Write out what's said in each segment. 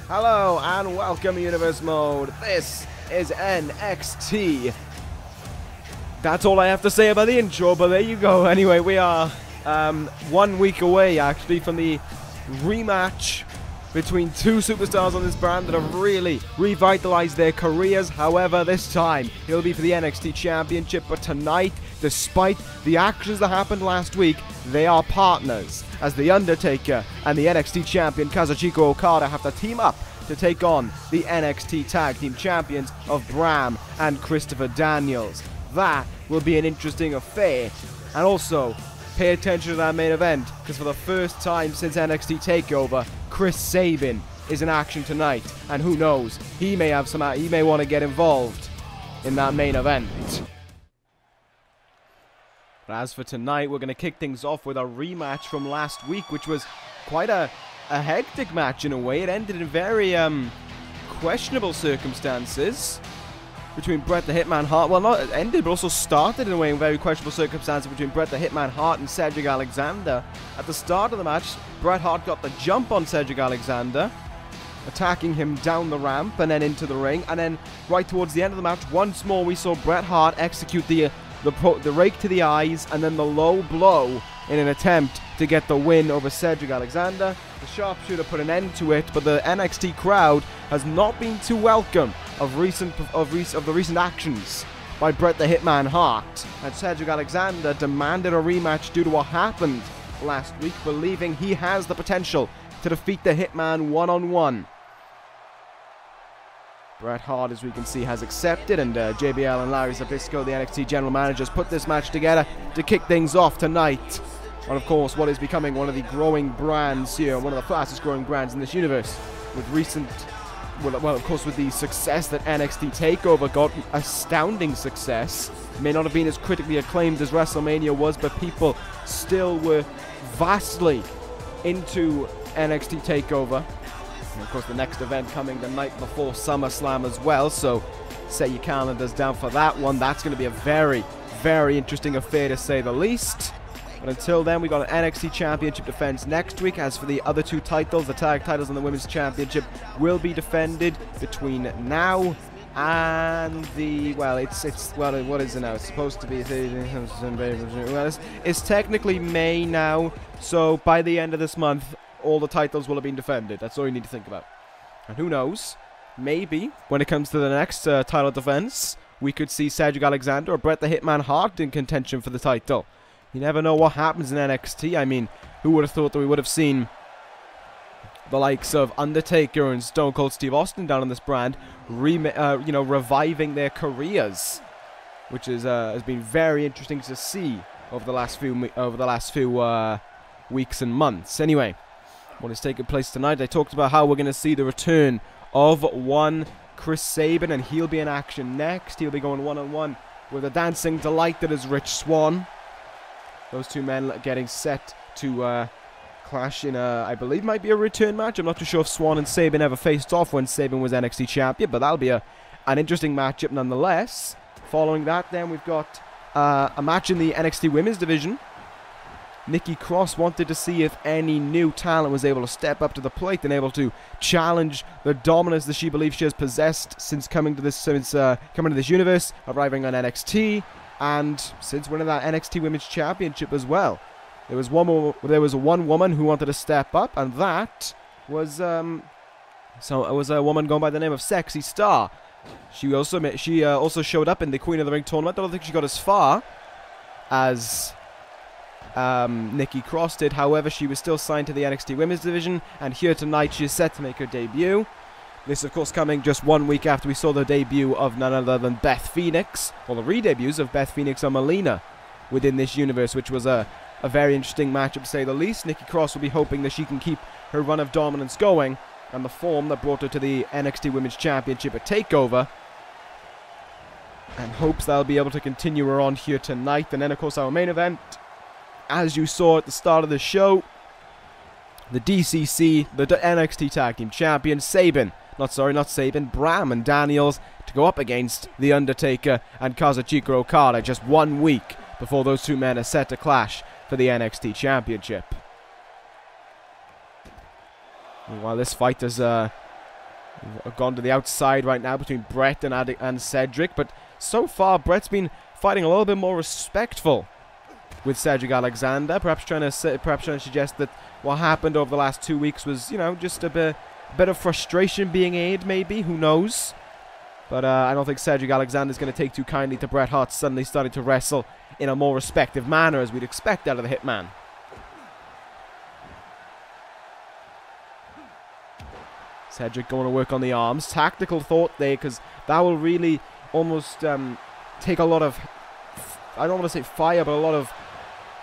Hello and welcome Universe Mode. This is NXT. That's all I have to say about the intro, but there you go. Anyway, we are 1 week away actually from the rematch between two superstars on this brand that have really revitalized their careers. However, this time it'll be for the NXT Championship, but tonight, despite the actions that happened last week, they are partners, as the Undertaker and the NXT Champion Kazuchika Okada have to team up to take on the NXT Tag Team Champions of Bram and Christopher Daniels. That will be an interesting affair. And also, pay attention to that main event, because for the first time since NXT TakeOver, Sabin is in action tonight, and who knows, he may want to get involved in that main event. But as for tonight, we're going to kick things off with a rematch from last week, which was quite a hectic match in a way. It ended in very questionable circumstances between Bret the Hitman Hart. Well, not it ended, but also started in a way in very questionable circumstances between Bret the Hitman Hart and Cedric Alexander. At the start of the match, Bret Hart got the jump on Cedric Alexander, attacking him down the ramp and then into the ring. And then right towards the end of the match, once more we saw Bret Hart execute the rake to the eyes and then the low blow in an attempt to get the win over Cedric Alexander. The sharpshooter put an end to it, but the NXT crowd has not been too welcome of the recent actions by Bret the Hitman Hart. And Cedric Alexander demanded a rematch due to what happened last week, believing he has the potential to defeat the Hitman one-on-one. Bret Hart, as we can see, has accepted, and JBL and Larry Zbyszko, the NXT general managers, put this match together to kick things off tonight. And of course, what is becoming one of the growing brands here, one of the fastest growing brands in this universe, with with the success that NXT TakeOver got, astounding success. It may not have been as critically acclaimed as WrestleMania was, but people still were vastly into NXT TakeOver. And of course, the next event coming the night before SummerSlam as well, so set your calendars down for that one. That's going to be a very, very interesting affair to say the least. But until then, we got an NXT Championship defense next week. As for the other two titles, the tag titles and the Women's Championship will be defended between now and the, what is it now? It's supposed to be, it's technically May now, so by the end of this month, all the titles will have been defended. That's all you need to think about. And who knows, maybe when it comes to the next title defense, we could see Cedric Alexander or Bret the Hitman Hart in contention for the title. You never know what happens in NXT. I mean, who would have thought that we would have seen the likes of Undertaker and Stone Cold Steve Austin down on this brand, reviving their careers, which is has been very interesting to see over the last few weeks and months. Anyway, what is taking place tonight? I talked about how we're going to see the return of one Sabin, and he'll be in action next. He'll be going one-on-one with a dancing delight that is Rich Swann. Those two men getting set to clash in I believe might be a return match. I'm not too sure if Swann and Sabin ever faced off when Sabin was NXT champion, but that'll be an interesting matchup nonetheless. Following that, then we've got a match in the NXT Women's division. Nikki Cross wanted to see if any new talent was able to step up to the plate and able to challenge the dominance that she believes she has possessed since coming to this universe, arriving on NXT, and since winning that NXT Women's Championship as well. There was one woman who wanted to step up, and that was a woman going by the name of Sexy Star. She also showed up in the Queen of the Ring tournament. I don't think she got as far as Nikki Cross did. However, she was still signed to the NXT Women's division, and here tonight she is set to make her debut. This, of course, coming just 1 week after we saw the debut of none other than Beth Phoenix, or the re-debuts of Beth Phoenix and Melina within this universe, which was a very interesting matchup to say the least. Nikki Cross will be hoping that she can keep her run of dominance going, and the form that brought her to the NXT Women's Championship at TakeOver, and hopes they'll be able to continue her on here tonight. And then, of course, our main event, as you saw at the start of the show, the D.C.C, the NXT Tag Team Champion, Bram and Daniels, to go up against The Undertaker and Kazuchika Okada just 1 week before those two men are set to clash for the NXT Championship. While this fight has We've gone to the outside right now between Bret and Cedric, but so far Bret's been fighting a little bit more respectful with Cedric Alexander, perhaps trying to suggest that what happened over the last 2 weeks was, you know, just a bit of frustration being aired, maybe, who knows. But I don't think Cedric Alexander is going to take too kindly to Bret Hart suddenly starting to wrestle in a more respectful manner, as we'd expect out of the Hitman. Cedric going to work on the arms. Tactical thought there, because that will really almost take a lot of, I don't want to say fire, but a lot of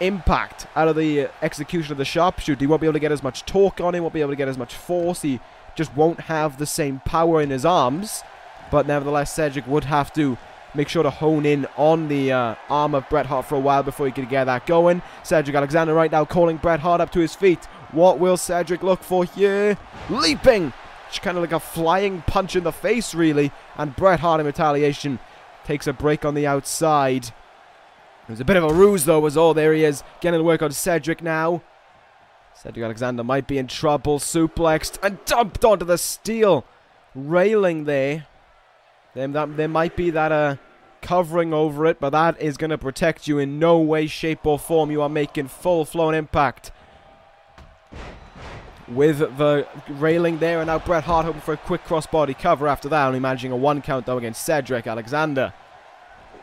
impact out of the execution of the sharpshooter. He won't be able to get as much torque on him, won't be able to get as much force. He just won't have the same power in his arms. But nevertheless, Cedric would have to make sure to hone in on the arm of Bret Hart for a while before he could get that going. Cedric Alexander right now calling Bret Hart up to his feet. What will Cedric look for here? Leaping! It's kind of like a flying punch in the face, really. And Bret Hart in retaliation takes a break on the outside. It was a bit of a ruse, though, was all. There he is, getting to work on Cedric now. Cedric Alexander might be in trouble. Suplexed and dumped onto the steel railing there. There might be that covering over it, but that is going to protect you in no way, shape, or form. You are making full-flown impact with the railing there, and now Bret Hart hoping for a quick crossbody cover after that, only managing a 1 count, though, against Cedric Alexander.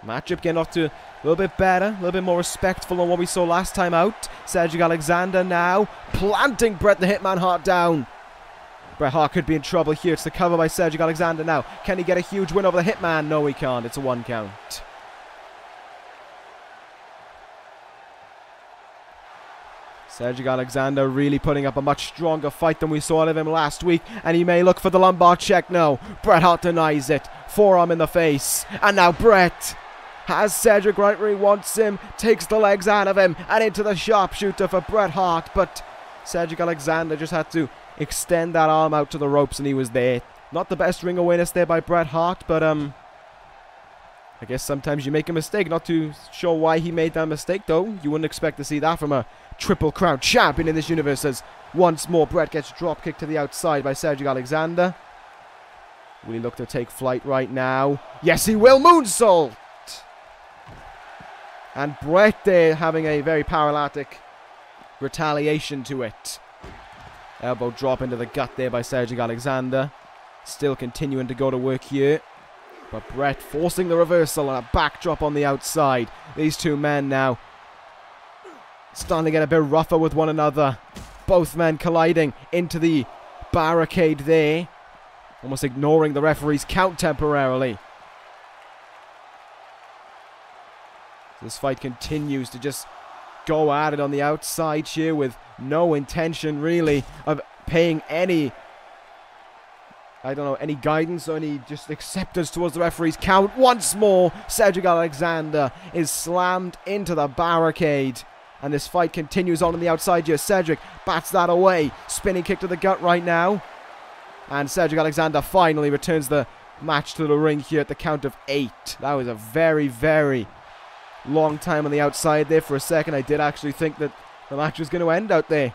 Matchup getting off to a little bit better, a little bit more respectful than what we saw last time out. Cedric Alexander now planting Bret the Hitman Hart down. Bret Hart could be in trouble here. It's the cover by Cedric Alexander now. Can he get a huge win over the Hitman? No, he can't. It's a 1 count. Cedric Alexander really putting up a much stronger fight than we saw out of him last week. And he may look for the lumbar check. No, Bret Hart denies it. Forearm in the face. And now Bret has Cedric right where he wants him. Takes the legs out of him. And into the sharpshooter for Bret Hart. But Cedric Alexander just had to extend that arm out to the ropes, and he was there. Not the best ring awareness there by Bret Hart, but I guess sometimes you make a mistake. Not too sure why he made that mistake, though. You wouldn't expect to see that from a Triple Crown champion in this universe, as once more Bret gets drop kicked to the outside by Cedric Alexander. Will he look to take flight right now? Yes, he will. Moonsault! And Bret there having a very paralytic retaliation to it. Elbow drop into the gut there by Cedric Alexander. Still continuing to go to work here. But Bret forcing the reversal and a backdrop on the outside. These two men now starting to get a bit rougher with one another. Both men colliding into the barricade there. Almost ignoring the referee's count temporarily. This fight continues to just go at it on the outside here with no intention really of paying any, I don't know, any guidance or any just acceptance towards the referee's count. Once more, Cedric Alexander is slammed into the barricade. And this fight continues on the outside here. Cedric bats that away. Spinning kick to the gut right now. And Cedric Alexander finally returns the match to the ring here at the count of 8. That was a very, very long time on the outside there. For a second, I did actually think that the match was going to end out there.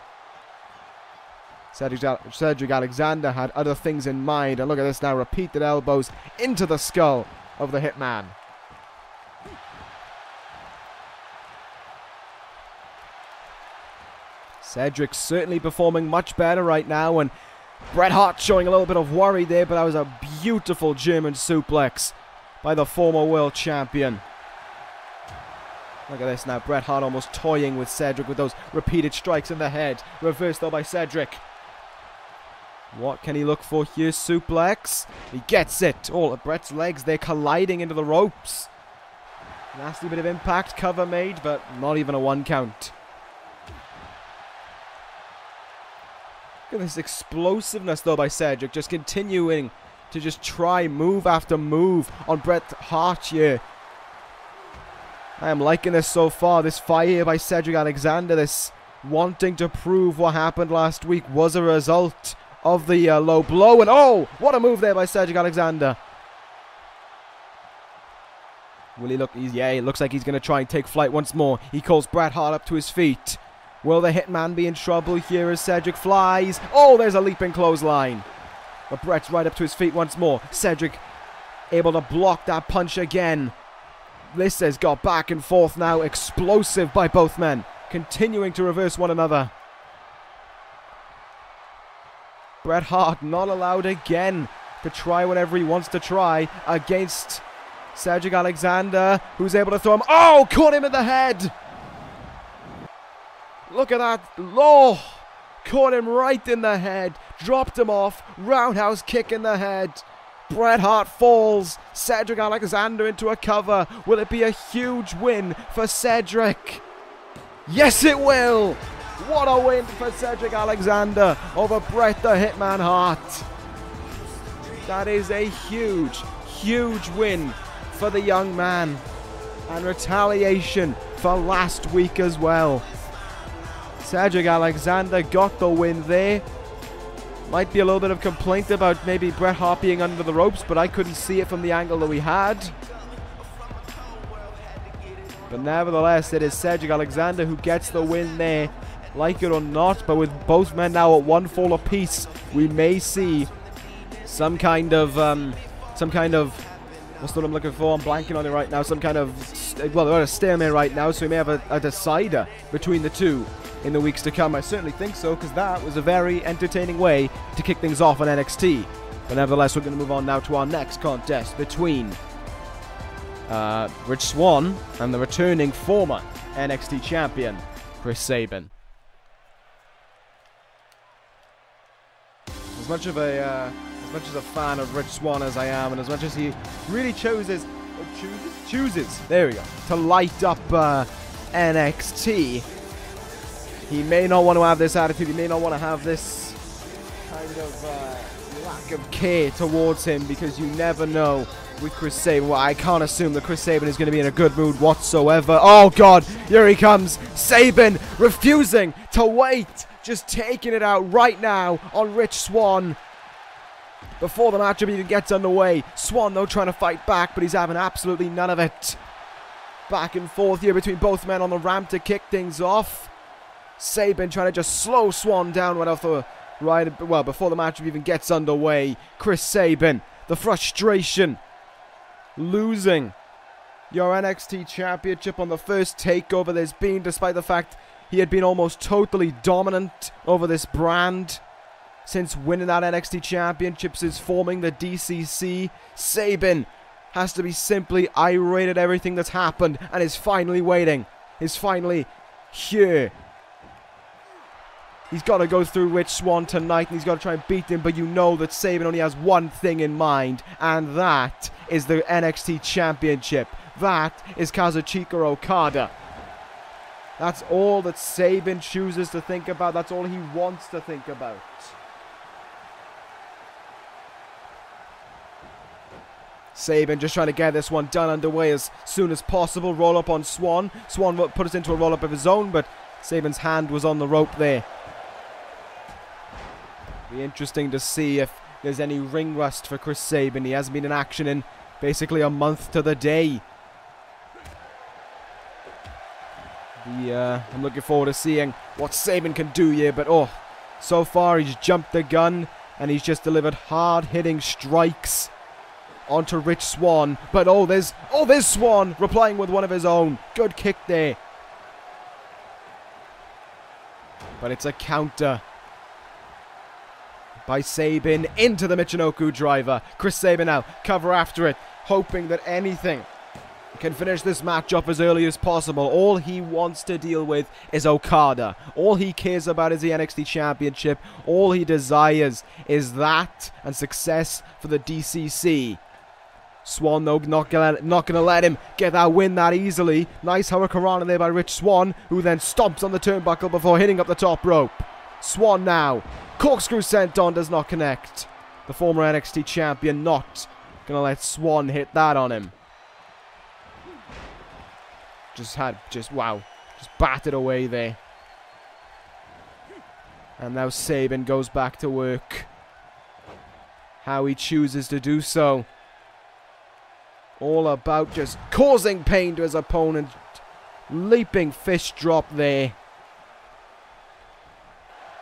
Cedric Alexander had other things in mind. And look at this now. Repeated elbows into the skull of the Hitman. Cedric certainly performing much better right now. And Bret Hart showing a little bit of worry there. But that was a beautiful German suplex by the former world champion. Look at this now. Bret Hart almost toying with Cedric with those repeated strikes in the head. Reversed though by Cedric. What can he look for here? Suplex. He gets it. All of Bret's legs, they're colliding into the ropes. Nasty bit of impact. Cover made, but not even a 1 count. Look at this explosiveness though by Cedric. Just continuing to just try move after move on Bret Hart here. I am liking this so far. This fire by Cedric Alexander. This wanting to prove what happened last week was a result of the low blow. And oh, what a move there by Cedric Alexander. Will he look? Yeah, it looks like he's going to try and take flight once more. He calls Bret Hart up to his feet. Will the Hitman be in trouble here as Cedric flies? Oh, there's a leaping clothesline. But Bret's right up to his feet once more. Cedric able to block that punch again. This has got back and forth now. Explosive by both men. Continuing to reverse one another. Bret Hart not allowed again to try whatever he wants to try against Cedric Alexander, who's able to throw him. Oh, caught him in the head. Look at that. Oh, caught him right in the head. Dropped him off. Roundhouse kick in the head. Bret Hart falls. Cedric Alexander into a cover. Will it be a huge win for Cedric? Yes, it will. What a win for Cedric Alexander over Bret the Hitman Hart. That is a huge, huge win for the young man. And retaliation for last week as well. Cedric Alexander got the win there. Might be a little bit of complaint about maybe Bret Hart being under the ropes, but I couldn't see it from the angle that we had. But nevertheless, it is Cedric Alexander who gets the win there, like it or not. But with both men now at one fall apiece, we may see some kind of, what's the word I'm looking for? I'm blanking on it right now. Some kind of, well, they're at a stalemate right now, so we may have a decider between the two in the weeks to come. I certainly think so, because that was a very entertaining way to kick things off on NXT. But nevertheless, we're going to move on now to our next contest between Rich Swann and the returning former NXT champion, Chris Sabin. As much as a fan of Rich Swann as I am, and as much as he really chooses, there we go, to light up NXT, he may not want to have this attitude. He may not want to have this kind of lack of care towards him, because you never know with Chris Sabin. Well, I can't assume that Chris Sabin is going to be in a good mood whatsoever. Oh, God. Here he comes. Sabin refusing to wait. Just taking it out right now on Rich Swann before the matchup even gets underway. Swann, though, trying to fight back, but he's having absolutely none of it. Back and forth here between both men on the ramp to kick things off. Sabin trying to just slow Swann down right off the well, before the matchup even gets underway. Chris Sabin, the frustration, losing your NXT championship on the first takeover there's been, despite the fact he had been almost totally dominant over this brand since winning that NXT championship, since forming the D.C.C. Sabin has to be simply irate at everything that's happened, and is finally waiting. Is finally here. He's got to go through Rich Swann tonight, and he's got to try and beat him, but you know that Sabin only has one thing in mind, and that is the NXT Championship. That is Kazuchika Okada. That's all that Sabin chooses to think about. That's all he wants to think about. Sabin just trying to get this one done underway as soon as possible. Roll up on Swann. Swann put us into a roll up of his own, but Sabin's hand was on the rope there. Be interesting to see if there's any ring rust for Chris Sabin. He hasn't been in action in basically a month to the day. I'm looking forward to seeing what Sabin can do here, but oh, so far he's jumped the gun and he's just delivered hard-hitting strikes onto Rich Swann. But oh, there's Swann replying with one of his own. Good kick there. But it's a counter by Sabin into the Michinoku driver. Chris Sabin now, cover after it, hoping that anything can finish this match up as early as possible. All he wants to deal with is Okada. All he cares about is the NXT Championship. All he desires is that and success for the D.C.C. Swann, though, not gonna let him get that win that easily. Nice hurricanrana there by Rich Swann, who then stomps on the turnbuckle before hitting up the top rope. Swann now, corkscrew sent on, does not connect. The former NXT champion not gonna let Swann hit that on him. Wow, just batted away there. And now Sabin goes back to work. How he chooses to do so. All about just causing pain to his opponent. Leaping fist drop there.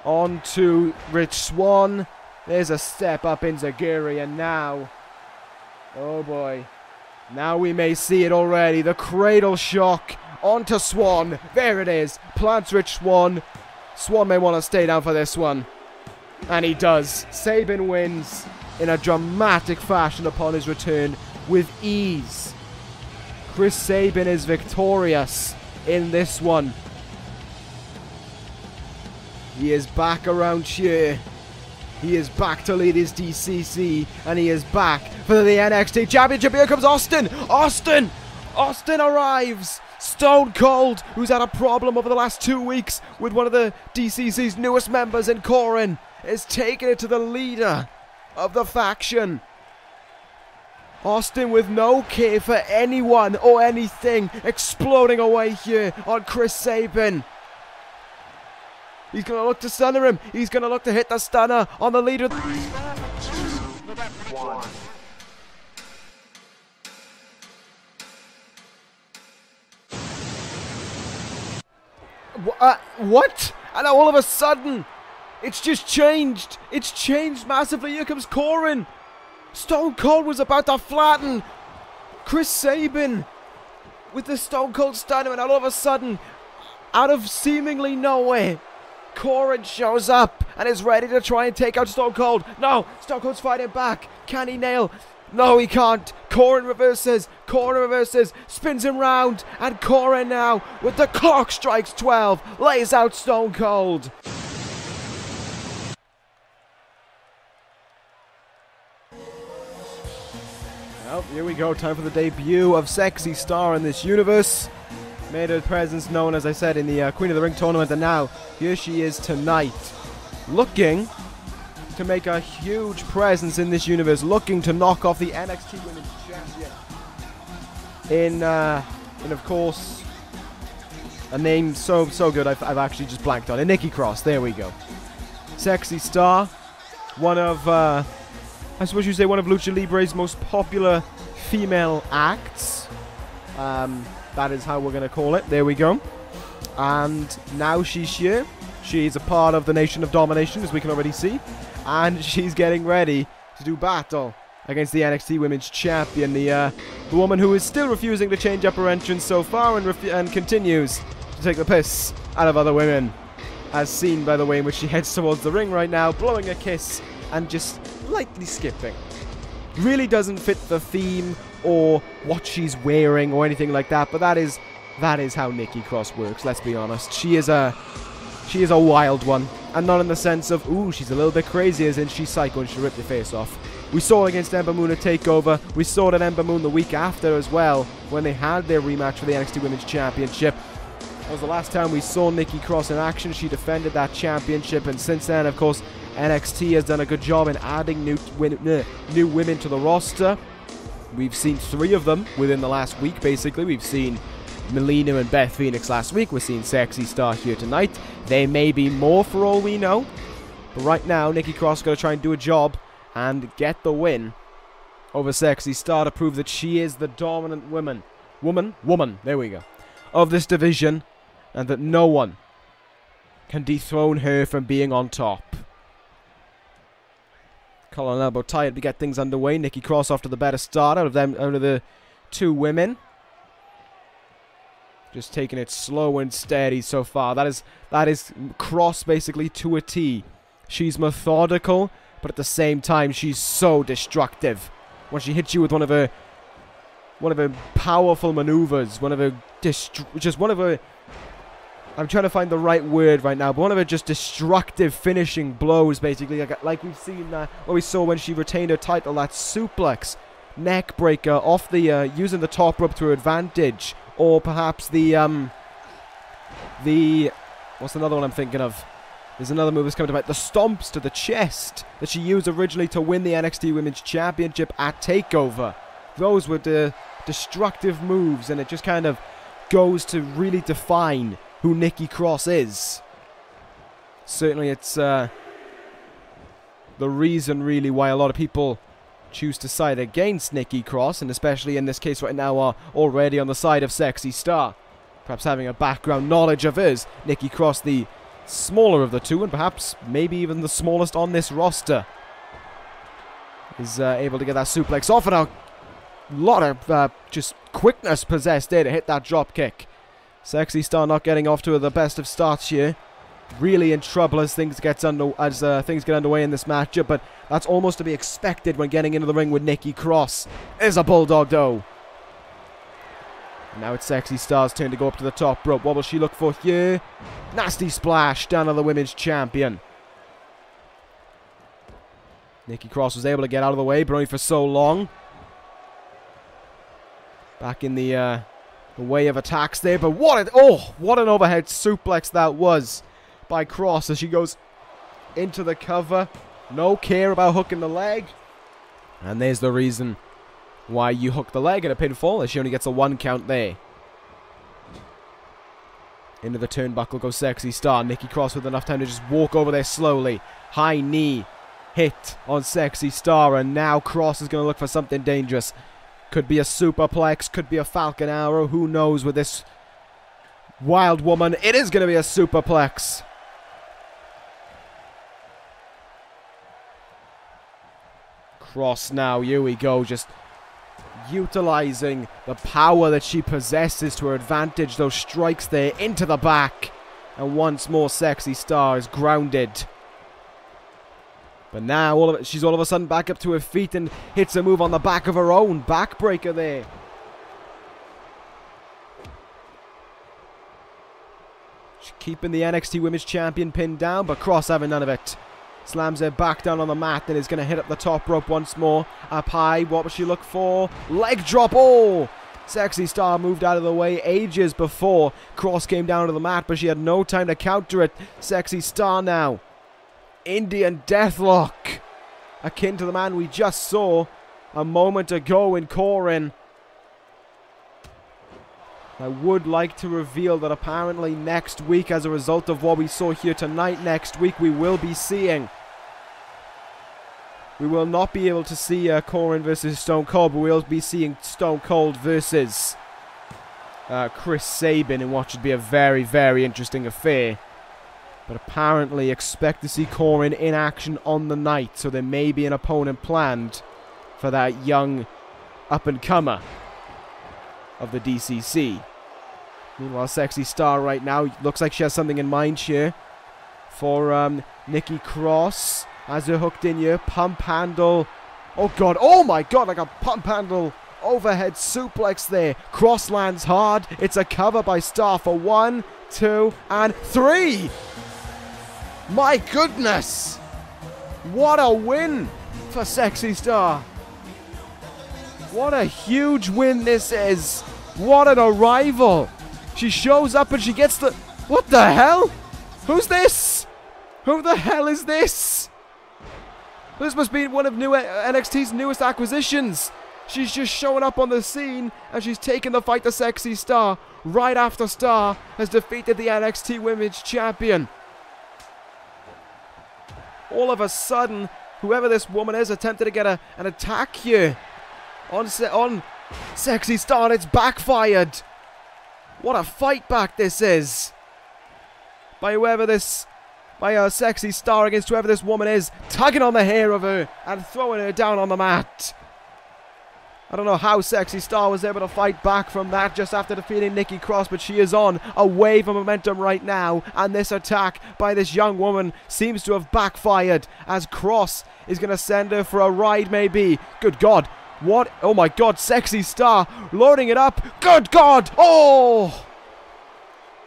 On to Rich Swann. There's a step up in Zaguri, and now, oh boy, now we may see it already. The cradle shock onto Swann. There it is. Plants Rich Swann. Swann may want to stay down for this one. And he does. Sabin wins in a dramatic fashion upon his return with ease. Chris Sabin is victorious in this one. He is back around here. He is back to lead his D.C.C. and he is back for the NXT Championship. Here comes Austin. Austin arrives. Stone Cold, who's had a problem over the last 2 weeks with one of the D.C.C's newest members in Corin, is taking it to the leader of the faction. Austin with no care for anyone or anything, exploding away here on Chris Sabin. He's going to look to stunner him. He's going to look to hit the stunner on the leader. What? And all of a sudden, it's just changed. It's changed massively. Here comes Corin. Stone Cold was about to flatten Chris Sabin with the Stone Cold stunner, and all of a sudden, out of seemingly nowhere, Corin shows up and is ready to try and take out Stone Cold. No, Stone Cold's fighting back. Can he nail? No, he can't. Corin reverses, spins him round, and Corin now, with the clock strikes 12, lays out Stone Cold. Well, here we go. Time for the debut of Sexy Star in this universe. Made her presence known, as I said, in the Queen of the Ring tournament, and now here she is tonight, looking to make a huge presence in this universe, looking to knock off the NXT Women's Champion. In of course, a name so good I've actually just blanked on it. Nikki Cross. There we go. Sexy Star, one of I suppose you'd say one of Lucha Libre's most popular female acts. That is how we're going to call it. There we go. And now she's here. She's a part of the Nation of Domination, as we can already see. And she's getting ready to do battle against the NXT Women's Champion. The woman who is still refusing to change up her entrance so far and continues to take the piss out of other women. As seen by the way in which she heads towards the ring right now, blowing a kiss and just lightly skipping. Really doesn't fit the theme or what she's wearing or anything like that, but that is how Nikki Cross works, let's be honest. She is a wild one, and not in the sense of, ooh, she's a little bit crazy, as in she's psycho and she'll rip your face off. We saw it against Ember Moon at TakeOver. We saw it at Ember Moon the week after as well, when they had their rematch for the NXT Women's Championship. That was the last time we saw Nikki Cross in action. She defended that championship, and since then, of course, NXT has done a good job in adding new women to the roster. We've seen 3 of them within the last week, basically. We've seen Melina and Beth Phoenix last week. We're seeing Sexy Star here tonight. There may be more for all we know. But right now, Nikki Cross is going to try and do a job and get the win over Sexy Star to prove that she is the dominant woman, there we go, of this division, and that no one can dethrone her from being on top. Collar and elbow tied to get things underway. Nikki Cross off to the better start out of the 2 women. Just taking it slow and steady so far. That is Cross basically to a T. She's methodical, but at the same time she's so destructive. When she hits you with one of her powerful maneuvers, I'm trying to find the right word right now, but one of her just destructive finishing blows, basically, like we've seen, what we saw when she retained her title, that suplex, neck breaker off the, using the top rope to her advantage, or perhaps the, what's another one I'm thinking of? There's another move that's coming to mind, the stomps to the chest that she used originally to win the NXT Women's Championship at TakeOver. Those were the destructive moves, and it just kind of goes to really define who Nikki Cross is. Certainly it's the reason really why a lot of people choose to side against Nikki Cross, and especially in this case right now are already on the side of Sexy Star. Perhaps having a background knowledge of hers, Nikki Cross the smaller of the 2, and perhaps maybe even the smallest on this roster. is able to get that suplex off, and a lot of just quickness possessed there to hit that drop kick. Sexy Star not getting off to the best of starts here. Really in trouble as things get underway in this matchup, but that's almost to be expected when getting into the ring with Nikki Cross. Is a bulldog though. And now it's Sexy Star's turn to go up to the top rope. What will she look for here? Nasty splash down on the women's champion. Nikki Cross was able to get out of the way, but only for so long. Back in the way of attacks there, but what an overhead suplex that was by Cross as she goes into the cover. No care about hooking the leg. And there's the reason why you hook the leg at a pinfall, as she only gets a 1 count there. Into the turnbuckle goes Sexy Star. Nikki Cross with enough time to just walk over there slowly. High knee hit on Sexy Star, and now Cross is going to look for something dangerous. Could be a superplex, could be a Falcon Arrow, who knows with this wild woman. It is going to be a superplex. Cross now, here we go, just utilizing the power that she possesses to her advantage. Those strikes there into the back, and once more Sexy Star is grounded. But now she's all of a sudden back up to her feet and hits a move on the back of her own. Backbreaker there. She's keeping the NXT Women's Champion pinned down, but Cross having none of it. Slams her back down on the mat and is going to hit up the top rope once more. Up high, what will she look for? Leg drop, oh! Sexy Star moved out of the way ages before Cross came down to the mat, but she had no time to counter it. Sexy Star now. Indian Deathlock. Akin to the man we just saw a moment ago in Corin. I would like to reveal that apparently next week, as a result of what we saw here tonight, next week we will be seeing... We will not be able to see Corin versus Stone Cold, but we'll be seeing Stone Cold versus Chris Sabin in what should be a very, very interesting affair. But apparently expect to see Corin in action on the night, so there may be an opponent planned for that young up-and-comer of the D.C.C. Meanwhile, Sexy Star right now looks like she has something in mind here for Nikki Cross. As her hooked in here, pump handle. Oh god, oh my god, like a pump handle overhead suplex there. Cross lands hard. It's a cover by Star for 1, 2, and 3. My goodness! What a win for Sexy Star. What a huge win this is. What an arrival. She shows up and she gets the... What the hell? Who's this? Who the hell is this? This must be one of NXT's newest acquisitions. She's just showing up on the scene and she's taking the fight to Sexy Star right after Star has defeated the NXT Women's Champion. All of a sudden, whoever this woman is attempted to get an attack here on Sexy Star, and it's backfired. What a fight back this is by Sexy Star against whoever this woman is, tugging on the hair of her and throwing her down on the mat. I don't know how Sexy Star was able to fight back from that just after defeating Nikki Cross, but she is on a wave of momentum right now, and this attack by this young woman seems to have backfired as Cross is going to send her for a ride maybe. Good God. What? Oh my God, Sexy Star loading it up. Good God. Oh!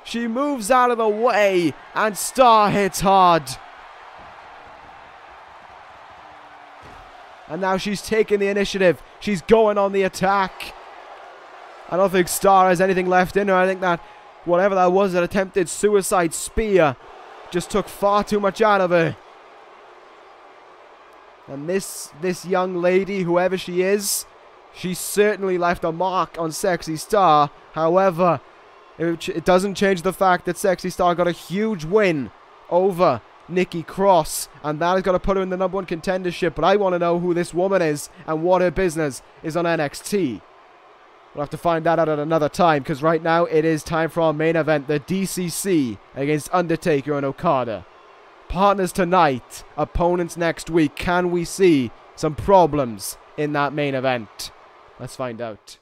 She moves out of the way and Star hits hard. And now she's taking the initiative. She's going on the attack. I don't think Star has anything left in her. I think that whatever that was, an attempted suicide spear, just took far too much out of her. And this young lady, whoever she is, she certainly left a mark on Sexy Star. However, it doesn't change the fact that Sexy Star got a huge win over Nikki Cross, and that is going to put her in the #1 contendership. But I want to know who this woman is and what her business is on NXT. We'll have to find that out at another time, because right now it is time for our main event, the D.C.C. against Undertaker and Okada. Partners tonight, opponents next week. Can we see some problems in that main event. Let's find out.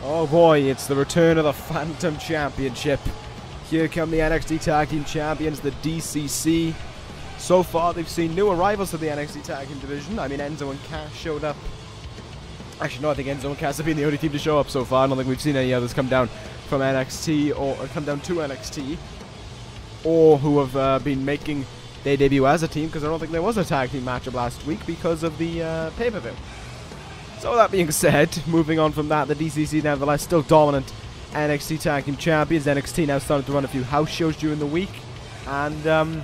Oh boy, it's the return of the Phantom Championship. Here come the NXT Tag Team Champions, the D.C.C. So far, they've seen new arrivals to the NXT Tag Team division. I mean, Enzo and Cass showed up. Actually, no, I think Enzo and Cass have been the only team to show up so far. I don't think we've seen any others come down from NXT or come down to NXT. Or who have been making their debut as a team, because I don't think there was a tag team matchup last week because of the pay-per-view. So that being said, moving on from that, the D.C.C. nevertheless still dominant NXT Tag Team Champions. NXT now starting to run a few house shows during the week. And,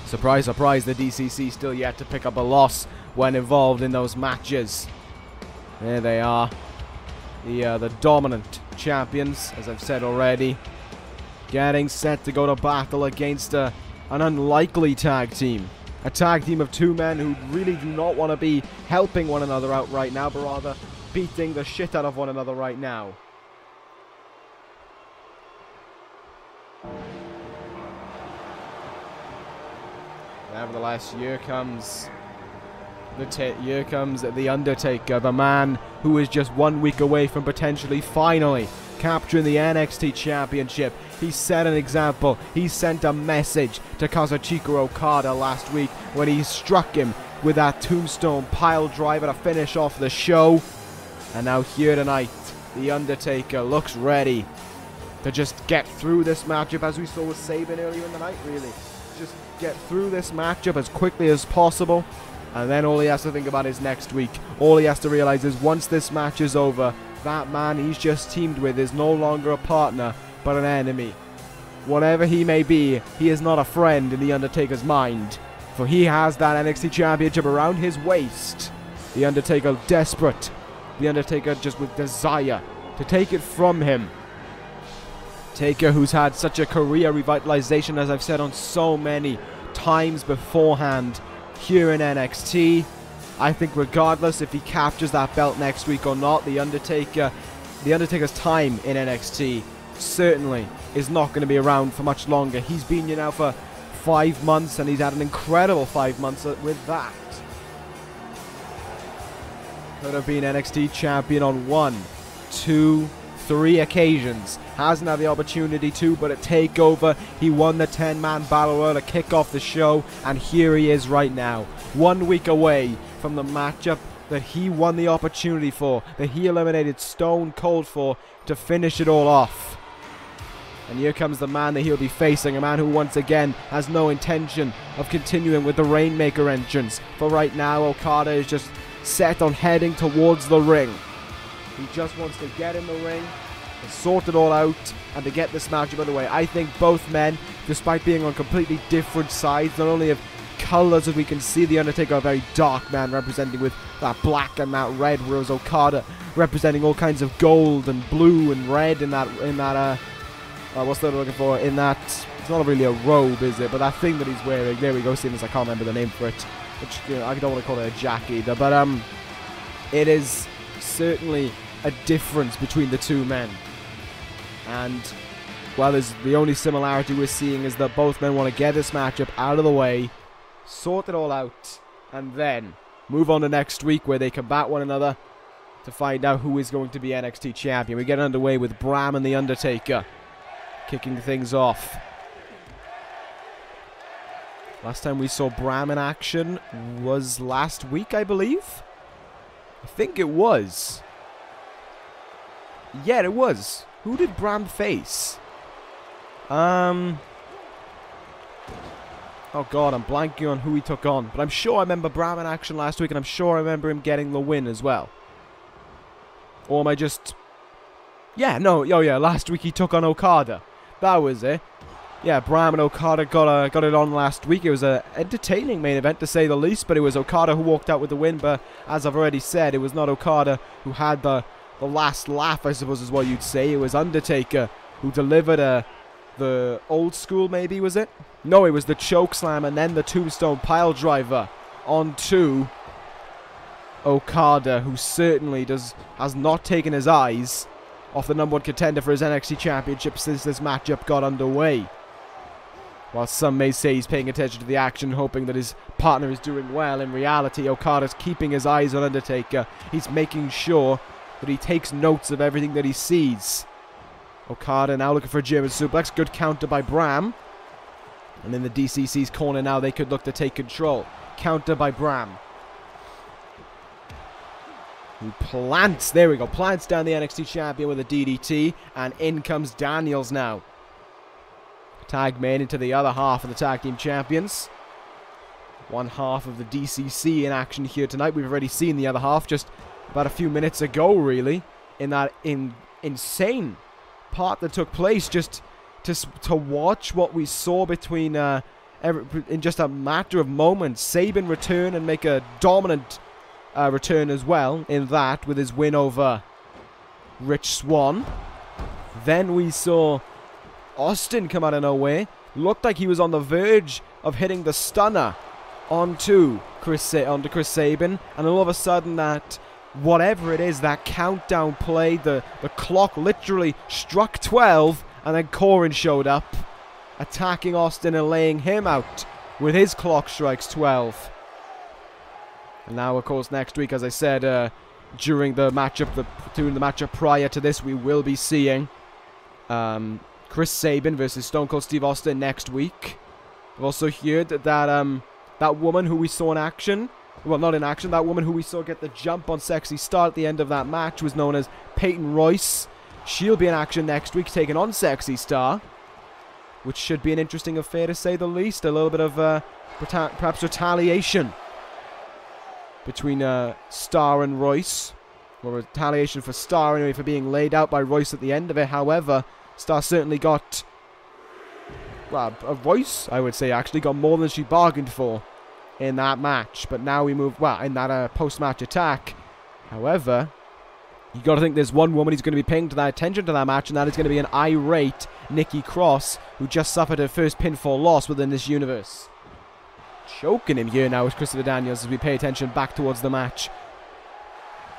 surprise, surprise, the D.C.C. still yet to pick up a loss when involved in those matches. There they are. The dominant champions, as I've said already. Getting set to go to battle against an unlikely tag team. A tag team of two men who really do not want to be helping one another out right now, but rather beating the shit out of one another right now. Nevertheless, here comes the Undertaker, the man who is just 1 week away from potentially finally capturing the NXT Championship. He set an example. He sent a message to Kazuchika Okada last week when he struck him with that tombstone pile driver to finish off the show. And now here tonight, the Undertaker looks ready to just get through this matchup, as we saw with Sabin earlier in the night, really. Just get through this matchup as quickly as possible. And then all he has to think about is next week. All he has to realize is once this match is over, that man he's just teamed with is no longer a partner, but an enemy. Whatever he may be, he is not a friend in the Undertaker's mind, for he has that NXT Championship around his waist. The Undertaker desperate. The Undertaker just with desire to take it from him. Taker, who's had such a career revitalization, as I've said on so many times beforehand, here in NXT. I think regardless if he captures that belt next week or not, the Undertaker's time in NXT certainly is not going to be around for much longer. He's been here now for 5 months, and he's had an incredible 5 months with that. Could have been NXT champion on 1, 2, 3 occasions. Hasn't had the opportunity to, but at TakeOver, he won the 10-man Battle Royal to kick off the show, and here he is right now. 1 week away from the matchup that he won the opportunity for, that he eliminated Stone Cold for, to finish it all off. And here comes the man that he'll be facing, a man who once again has no intention of continuing with the Rainmaker entrance. For right now, Okada is just set on heading towards the ring. He just wants to get in the ring, to sort it all out, and to get this matchup underway. I think both men, despite being on completely different sides, not only of colors, as we can see, the Undertaker a very dark man representing with that black and that red, whereas Okada representing all kinds of gold and blue and red in that what's that I'm looking for? In that, it's not really a robe, is it? But that thing that he's wearing, there we go, seeing as I can't remember the name for it, which, you know, I don't want to call it a jack either, but it is certainly a difference between the two men. And well, there's the only similarity we're seeing is that both men want to get this matchup out of the way, sort it all out, and then move on to next week where they combat one another to find out who is going to be NXT champion. We get underway with Bram and the Undertaker kicking things off. Last time we saw Bram in action was last week, I believe. I think it was. Yeah, it was. Who did Bram face? Oh god, I'm blanking on who he took on. But I'm sure I remember Bram in action last week, and I'm sure I remember him getting the win as well. Or am I just... Yeah, no, oh yeah, last week he took on Okada. That was it. Yeah, Bram and Okada got it on last week. It was an entertaining main event, to say the least, but it was Okada who walked out with the win. But as I've already said, it was not Okada who had the last laugh, I suppose is what you'd say. It was Undertaker who delivered the old school, maybe, was it? No, it was the choke slam and then the tombstone pile driver onto Okada, who certainly has not taken his eyes off the #1 contender for his NXT Championship since this matchup got underway. While some may say he's paying attention to the action, hoping that his partner is doing well, in reality, Okada's keeping his eyes on Undertaker. He's making sure that he takes notes of everything that he sees. Okada now looking for a German suplex. Good counter by Bram. And in the D.C.C's corner now, they could look to take control. Counter by Bram. Who plants, there we go, plants down the NXT champion with a DDT. And in comes Daniels now. Tag made into the other half of the tag team champions. One half of the D.C.C in action here tonight. We've already seen the other half just about a few minutes ago, really, in that insane part that took place. Just to watch what we saw between in just a matter of moments. Sabin return and make a dominant return as well in that with his win over Rich Swann. Then we saw Austin come out of nowhere. Looked like he was on the verge of hitting the stunner onto Chris Sabin, and all of a sudden that whatever it is, that countdown play, the clock literally struck 12, and then Corin showed up, attacking Austin and laying him out with his clock strikes 12. And now, of course, next week, as I said, during the matchup prior to this, we will be seeing Chris Sabin versus Stone Cold Steve Austin next week. I've also heard that that woman who we saw in action, well, not in action, that woman who we saw get the jump on Sexy Star at the end of that match was known as Peyton Royce. She'll be in action next week, taking on Sexy Star, which should be an interesting affair to say the least. A little bit of perhaps retaliation between Star and Royce, or retaliation for Star anyway for being laid out by Royce at the end of it. However, Star certainly got, well, Royce, I would say, actually got more than she bargained for in that match. But now we move, well, in that post-match attack. However, you got to think there's one woman who's going to be paying attention to that match, and that is going to be an irate Nikki Cross, who just suffered her first pinfall loss within this universe. Choking him here now is Christopher Daniels as we pay attention back towards the match.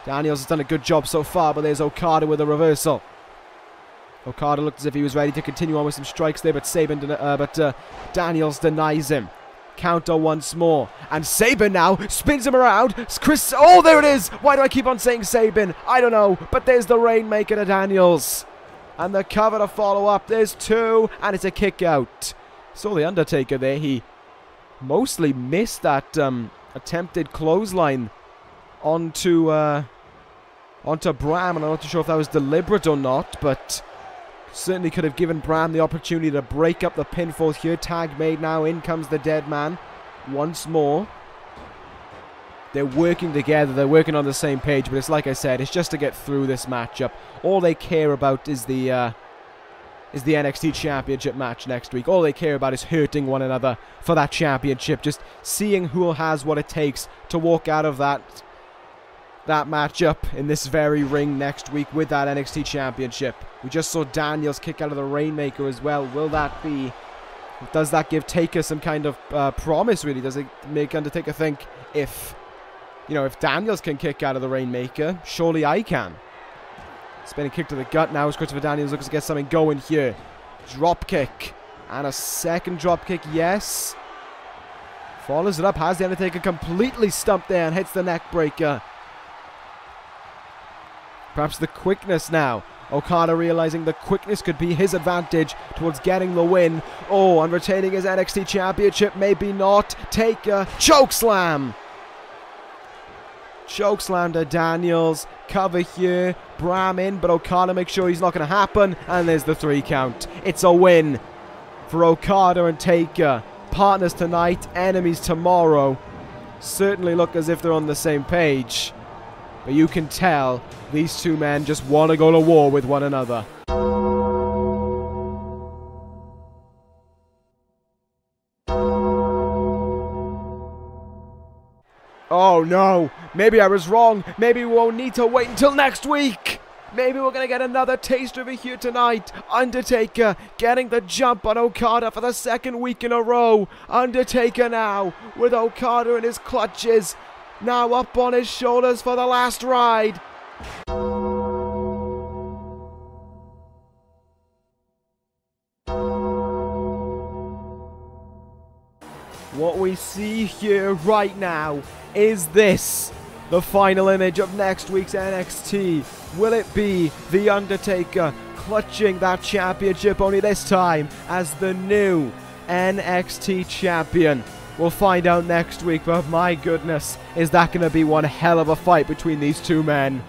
Daniels has done a good job so far, but there's Okada with a reversal. Okada looked as if he was ready to continue on with some strikes there, but Daniels denies him. Counter once more, and Sabin now spins him around. Chris, oh, there it is. Why do I keep on saying Sabin? I don't know, but there's the Rainmaker to Daniels, and the cover to follow up. There's two, and it's a kick out. Saw the Undertaker there. He mostly missed that attempted clothesline onto Bram, and I'm not too sure if that was deliberate or not, but certainly could have given Bram the opportunity to break up the pinfall here. Tag made now. In comes the Dead Man once more. They're working together. They're working on the same page, but it's like I said, it's just to get through this matchup. All they care about is the NXT Championship match next week. All they care about is hurting one another for that championship. Just seeing who has what it takes to walk out of that matchup in this very ring next week with that NXT Championship. We just saw Daniels kick out of the Rainmaker as well. Does that give Taker some kind of promise, really? Does it make Undertaker think, if Daniels can kick out of the Rainmaker, surely I can? Spinning kick to the gut now as Christopher Daniels looks to get something going here. Drop kick. And a second drop kick, yes. Follows it up, has the Undertaker completely stumped there and hits the neck breaker. Perhaps the quickness now. Okada realizing the quickness could be his advantage towards getting the win. Oh, and retaining his NXT Championship, maybe not. Taker, chokeslam. Chokeslam to Daniels. Cover here. Bram in, but Okada makes sure he's not going to happen. And there's the 3 count. It's a win for Okada and Taker. Partners tonight, enemies tomorrow. Certainly look as if they're on the same page. But you can tell these two men just want to go to war with one another. Oh no, maybe I was wrong. Maybe we won't need to wait until next week. Maybe we're going to get another taste over here tonight. Undertaker getting the jump on Okada for the 2nd week in a row. Undertaker now with Okada in his clutches. now up on his shoulders for the last ride. What we see here right now is this. The final image of next week's NXT. Will it be The Undertaker clutching that championship, only this time as the new NXT champion? We'll find out next week, but my goodness, is that going to be one hell of a fight between these two men.